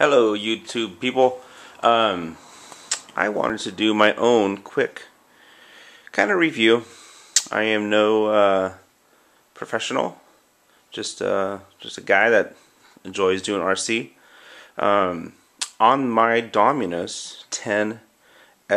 Hello YouTube people. I wanted to do my own quick kind of review. I am no professional, just a guy that enjoys doing RC. On my Dominus 10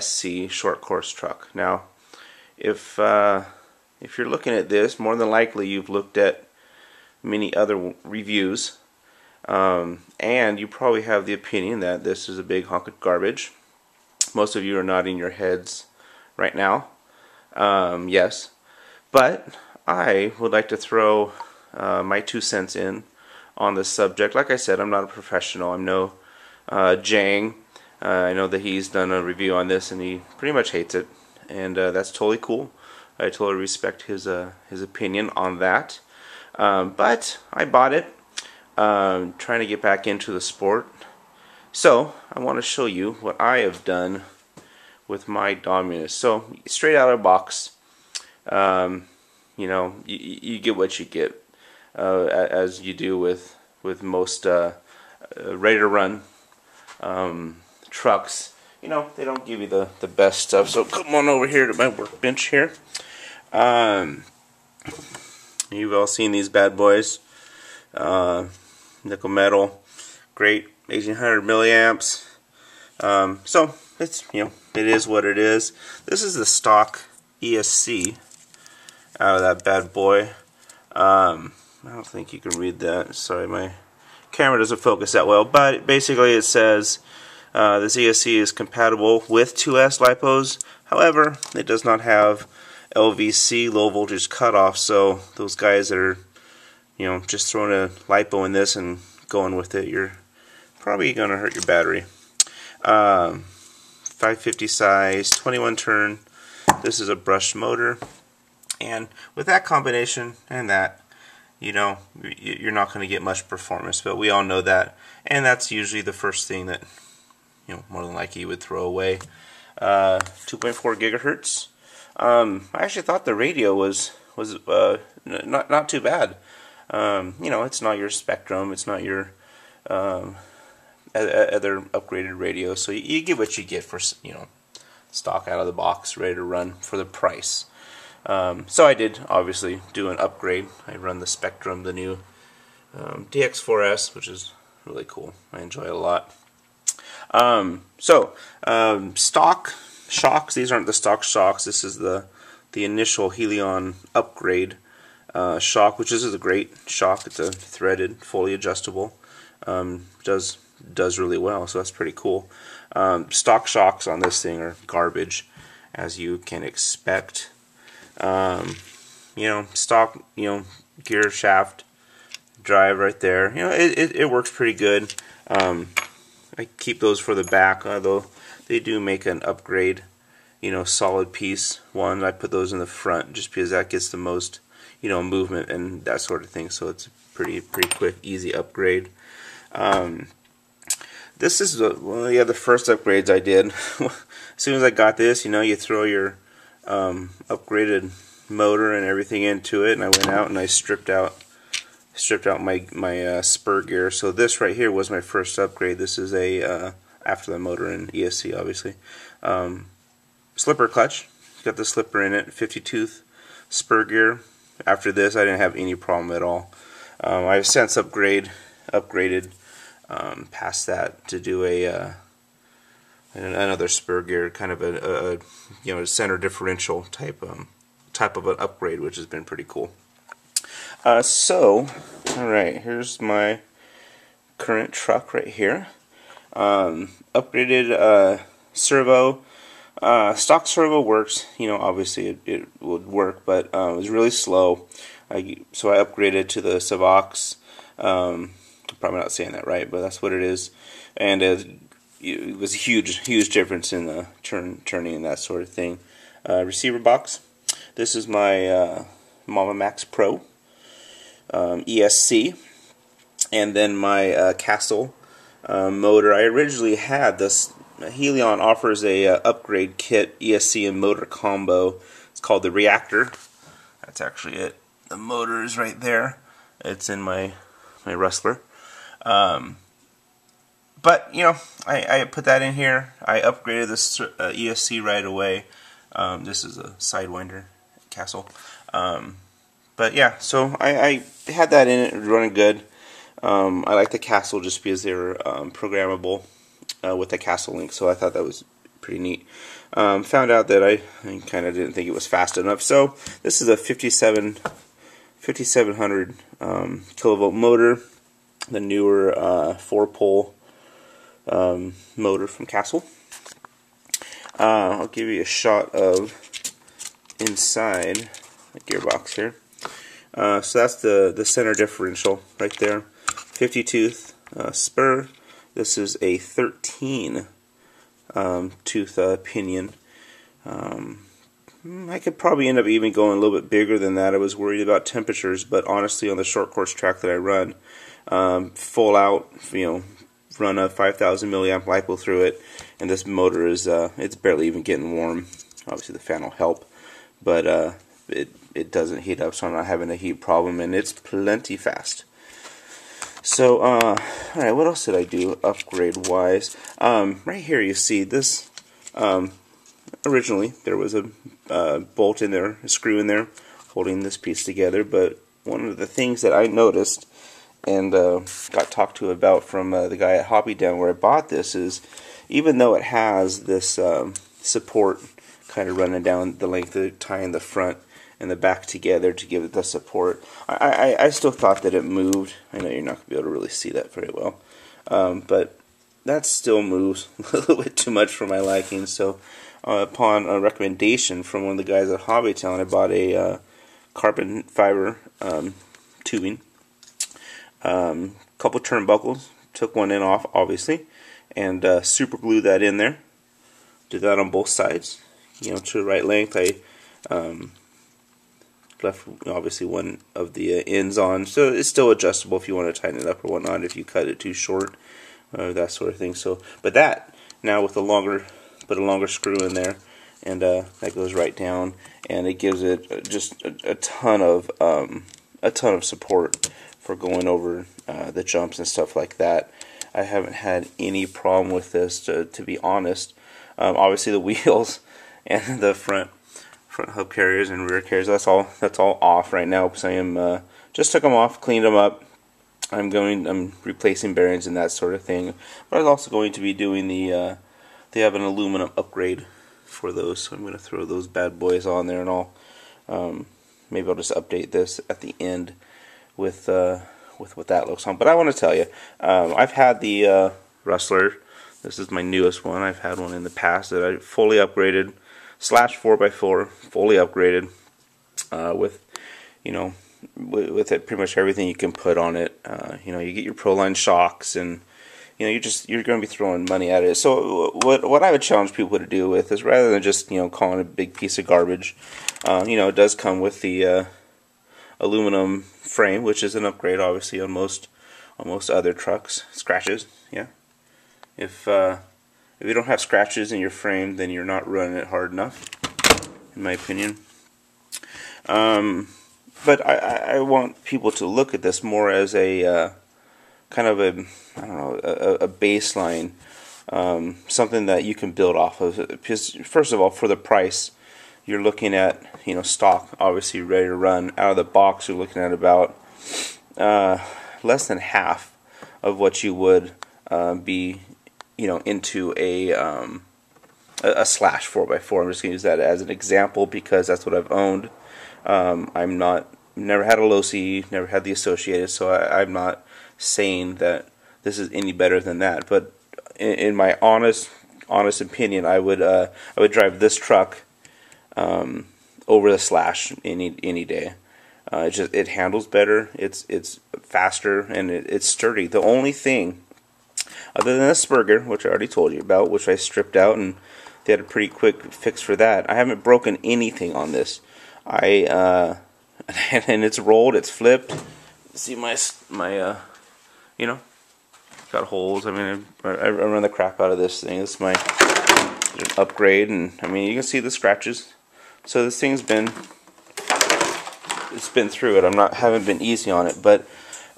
SC short course truck. Now, if you're looking at this, more than likely you've looked at many other reviews. And you probably have the opinion that this is a big hunk of garbage. Most of you are nodding your heads right now. Yes. But I would like to throw my 2 cents in on this subject. Like I said, I'm not a professional. I'm no Jang. I know that he's done a review on this and he pretty much hates it. And that's totally cool. I totally respect his opinion on that. But I bought it. Trying to get back into the sport, so I want to show you what I have done with my Dominus. So straight out of the box, you know, you get what you get, as you do with most ready to run trucks. You know, they don't give you the best stuff. So come on over here to my workbench here. You've all seen these bad boys. Nickel metal, great, 1800 milliamps. So it's, you know, it is what it is. This is the stock ESC out of that bad boy. I don't think you can read that. Sorry, my camera doesn't focus that well. But basically, it says this ESC is compatible with 2S lipos. However, it does not have LVC, low voltage cutoff. So those guys that are, you know, just throwing a lipo in this and going with it, you're probably going to hurt your battery. 550 size, 21 turn. This is a brushed motor. And with that combination and that, you know, you're not going to get much performance, but we all know that. And that's usually the first thing that, you know, more than likely you would throw away. 2.4 gigahertz. I actually thought the radio was not too bad. You know, it's not your Spectrum, it's not your other upgraded radio, so you get what you get for, you know, stock out of the box, ready to run for the price. So I did obviously do an upgrade. I run the Spectrum, the new DX4S, which is really cool. I enjoy it a lot. Stock shocks. These aren't the stock shocks. This is the initial Helion upgrade shock, which is a great shock. It's a threaded, fully adjustable. Does really well, so that's pretty cool. Stock shocks on this thing are garbage, as you can expect. You know, stock, you know, gear shaft drive right there. You know, it works pretty good. I keep those for the back, although they do make an upgrade, you know, solid piece one. I put those in the front just because that gets the most, you know, movement and that sort of thing. So it's a pretty quick, easy upgrade. This is the first upgrades I did. As soon as I got this, you know, you throw your upgraded motor and everything into it, and I went out and I stripped out my spur gear. So this right here was my first upgrade. This is a after the motor and ESC, obviously. Slipper clutch. Got the slipper in it. 50 tooth spur gear. After this, I didn't have any problem at all. I've since upgraded past that to do another spur gear, kind of a you know, center differential type of an upgrade, which has been pretty cool. So, all right, here's my current truck right here. Upgraded servo. Stock servo works, you know, obviously it would work, but it was really slow. So I upgraded to the Savox. Probably not saying that right, but that's what it is. And it was a huge difference in the turning and that sort of thing. Receiver box. This is my Mama Max Pro ESC, and then my Castle motor. I originally had this. Helion offers a upgrade kit, ESC and motor combo. It's called the Reactor. That's actually it. The motor is right there. It's in my Rustler. But you know, I put that in here. I upgraded this ESC right away. This is a Sidewinder Castle. But yeah, so I had that in it, running good. I like the Castle just because they were programmable with the Castle link, so I thought that was pretty neat. Found out that I kind of didn't think it was fast enough. So this is a 5700 kilovolt motor, the newer 4-pole motor from Castle. I'll give you a shot of inside the gearbox here. So that's the center differential right there. 50 tooth spur. This is a 13 tooth pinion. I could probably end up even going a little bit bigger than that. I was worried about temperatures, but honestly, on the short course track that I run, full out, you know, run a 5,000 milliamp LiPo through it, and this motor is it's barely even getting warm. Obviously, the fan will help, but it doesn't heat up, so I'm not having a heat problem, and it's plenty fast. So, alright, what else did I do upgrade-wise? Right here you see this, originally there was a bolt in there, a screw in there, holding this piece together, but one of the things that I noticed and got talked to about from the guy at Hobby Down where I bought this is, even though it has this support kind of running down the length of tying the front and the back together to give it the support, I still thought that it moved. I know you're not going to be able to really see that very well, but that still moves a little bit too much for my liking. So upon a recommendation from one of the guys at Hobby Town, I bought a carbon fiber tubing, couple turnbuckles, took one in off obviously, and super glued that in there. Did that on both sides, you know, to the right length. I left obviously one of the ends on, so it's still adjustable if you want to tighten it up or whatnot, if you cut it too short, that sort of thing. So, but that now with a longer screw in there, and that goes right down, and it gives it just a ton of support for going over the jumps and stuff like that. I haven't had any problem with this, to be honest. Obviously the wheels and the front hub carriers and rear carriers, that's all off right now because I am just took them off, cleaned them up. I'm replacing bearings and that sort of thing. But I'm also going to be doing they have an aluminum upgrade for those, so I'm going to throw those bad boys on there, and maybe I'll just update this at the end with what that looks like. But I want to tell you, I've had the Rustler. This is my newest one. I've had one in the past that I fully upgraded, slash 4x4, fully upgraded, with, you know, with it pretty much everything you can put on it. You know, you get your Proline shocks, and you know, you're going to be throwing money at it. So what I would challenge people to do with is, rather than just, you know, calling it a big piece of garbage, you know, it does come with the aluminum frame, which is an upgrade obviously on most other trucks. Scratches, yeah. If you don't have scratches in your frame, then you're not running it hard enough, in my opinion. But I want people to look at this more as a kind of a, I don't know, a baseline, something that you can build off of. Because first of all, for the price, you're looking at, you know, stock, obviously ready to run out of the box. You're looking at about less than half of what you would be, you know, into a slash 4x4. I'm just going to use that as an example because that's what I've owned. Never had a low C, never had the Associated, so I'm not saying that this is any better than that. But in my honest opinion, I would drive this truck over the slash any day. It handles better, it's faster, and it's sturdy. The only thing, other than the Spurger, which I already told you about, which I stripped out, and they had a pretty quick fix for that, I haven't broken anything on this. And it's rolled, it's flipped. See my you know, got holes. I mean, I run the crap out of this thing. This is my upgrade, and I mean, you can see the scratches. So this thing's been through it. Haven't been easy on it, but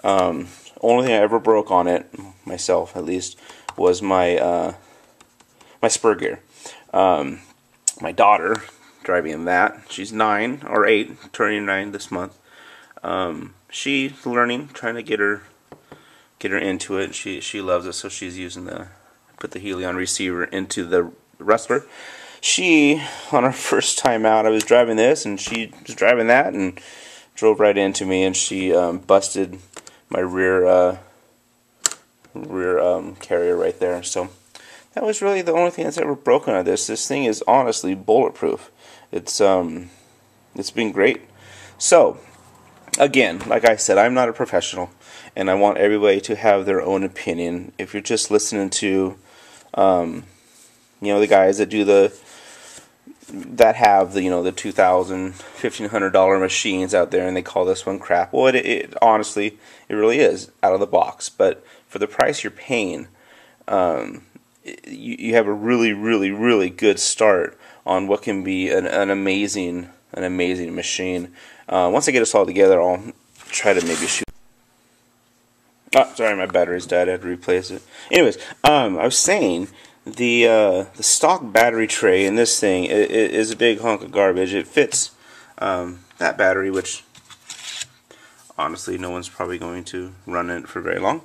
only thing I ever broke on it, myself at least, was my my spur gear. My daughter driving that. She's 9 or 8, turning 9 this month. She's learning, trying to get her into it. She loves it, so she's using put the Helion receiver into the Rustler. She, on her first time out, I was driving this, and she was driving that, and drove right into me, and she busted my rear carrier right there. So that was really the only thing that's ever broken on this. This thing is honestly bulletproof. It's been great. So again, like I said, I'm not a professional, and I want everybody to have their own opinion. If you're just listening to the guys that do that have the the $2,000, $1,500 machines out there, and they call this one crap. Well, it honestly, it really is out of the box. But for the price you're paying, you have a really good start on what can be an amazing machine. Once I get this all together, I'll try to maybe shoot. Oh, sorry, my battery's died. I had to replace it. Anyways, I was saying the stock battery tray in this thing is a big hunk of garbage. It fits that battery, which honestly no one's probably going to run it for very long.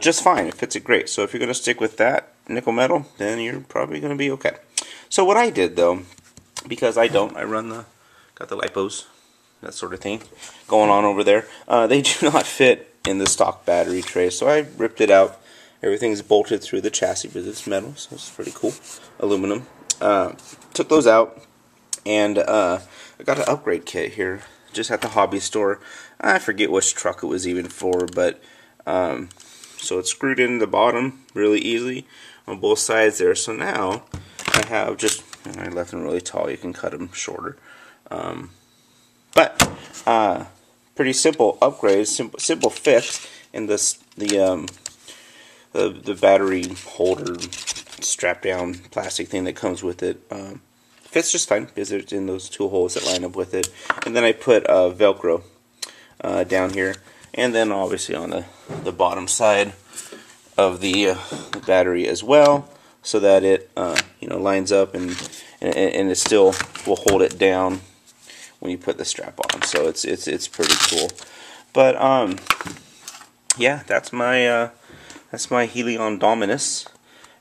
Just fine. It fits it great. So if you're going to stick with that nickel metal, then you're probably going to be okay. So what I did though, because I got the lipos, that sort of thing going on over there. They do not fit in the stock battery tray, so I ripped it out. Everything's bolted through the chassis because it's metal, so it's pretty cool. Aluminum. Took those out, and I got an upgrade kit here, just at the hobby store. I forget which truck it was even for, but so it's screwed in the bottom really easily on both sides there. So now I have I left them really tall. You can cut them shorter, but pretty simple upgrade, simple fix in the battery holder strap down plastic thing that comes with it. Fits just fine because it's in those two holes that line up with it. And then I put Velcro down here, and then obviously on the bottom side of the battery as well, so that it lines up and it still will hold it down when you put the strap on. So it's pretty cool. But yeah, that's my Helion Dominus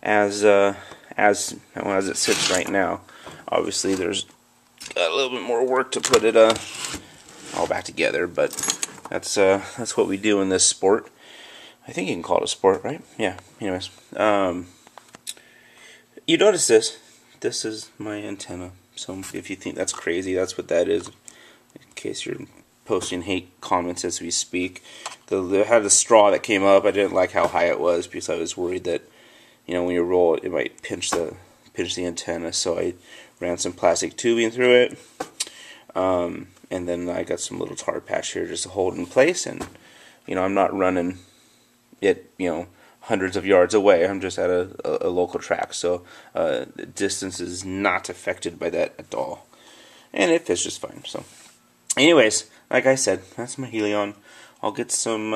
as it sits right now. Obviously, there's got a little bit more work to put it all back together, but that's what we do in this sport. I think you can call it a sport, right? Yeah. Anyways, you notice this. This is my antenna. So if you think that's crazy, that's what that is. In case you're posting hate comments as we speak. They had a straw that came up. I didn't like how high it was because I was worried that when you roll it, it might pinch the antenna. So I ran some plastic tubing through it, and then I got some little tar patch here just to hold it in place. And I'm not running it hundreds of yards away. I'm just at a local track, so the distance is not affected by that at all, and it fits just fine. So anyways, like I said, that's my Helion. I'll get some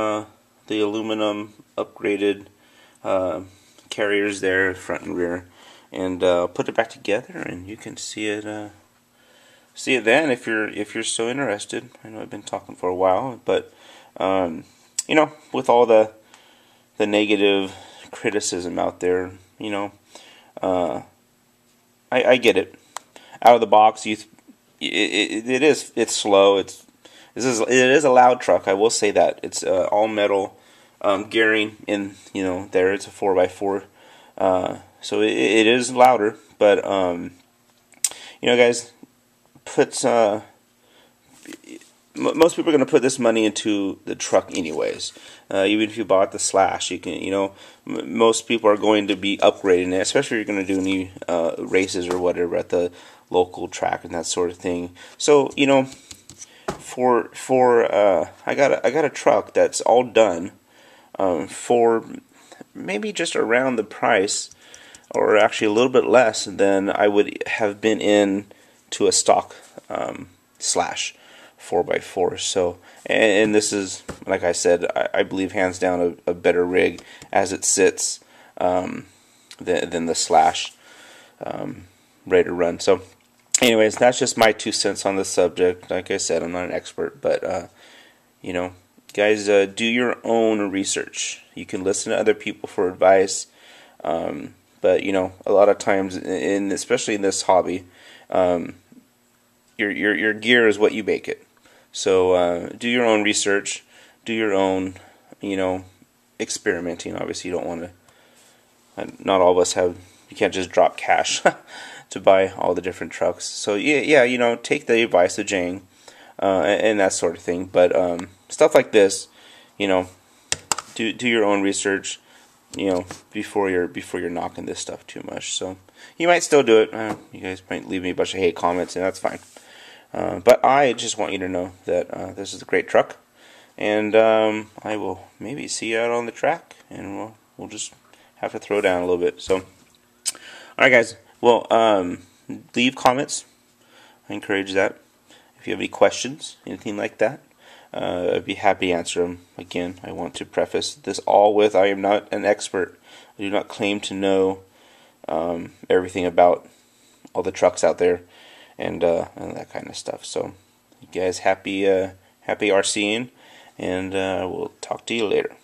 the aluminum upgraded carriers there, front and rear, and put it back together, and you can see it then if you're so interested. I know I've been talking for a while, but with all the negative criticism out there, I get it. Out of the box, it's slow. It is a loud truck. I will say that it's all metal gearing in there. It's a 4x4, so it is louder. But guys, most people are going to put this money into the truck anyways. Even if you bought the Slash, you can, most people are going to be upgrading it, especially if you're going to do any races or whatever at the local track and that sort of thing. So, I got a truck that's all done for maybe just around the price, or actually a little bit less than I would have been in to a stock Slash 4x4. So, and this is, like I said, I believe hands down a better rig as it sits. than the Slash ready to run. So anyways, that's just my 2 cents on the subject. Like I said, I'm not an expert, but you know, guys, do your own research. You can listen to other people for advice, but you know, a lot of times, especially in this hobby, your gear is what you make it. So do your own research, do your own, you know, experimenting. Obviously, you don't want to. Not all of us have. You can't just drop cash to buy all the different trucks. So yeah, you know, take the advice of Jang and that sort of thing. But stuff like this, you know, do your own research, you know, before you're knocking this stuff too much. So you might still do it. You guys might leave me a bunch of hate comments, and that's fine. But I just want you to know that this is a great truck, and I will maybe see you out on the track, and we'll just have to throw down a little bit. So, all right, guys. Well, leave comments. I encourage that. If you have any questions, anything like that, I'd be happy to answer them. Again, I want to preface this all with I am not an expert. I do not claim to know everything about all the trucks out there and that kind of stuff. So, you guys, happy RCing, and we'll talk to you later.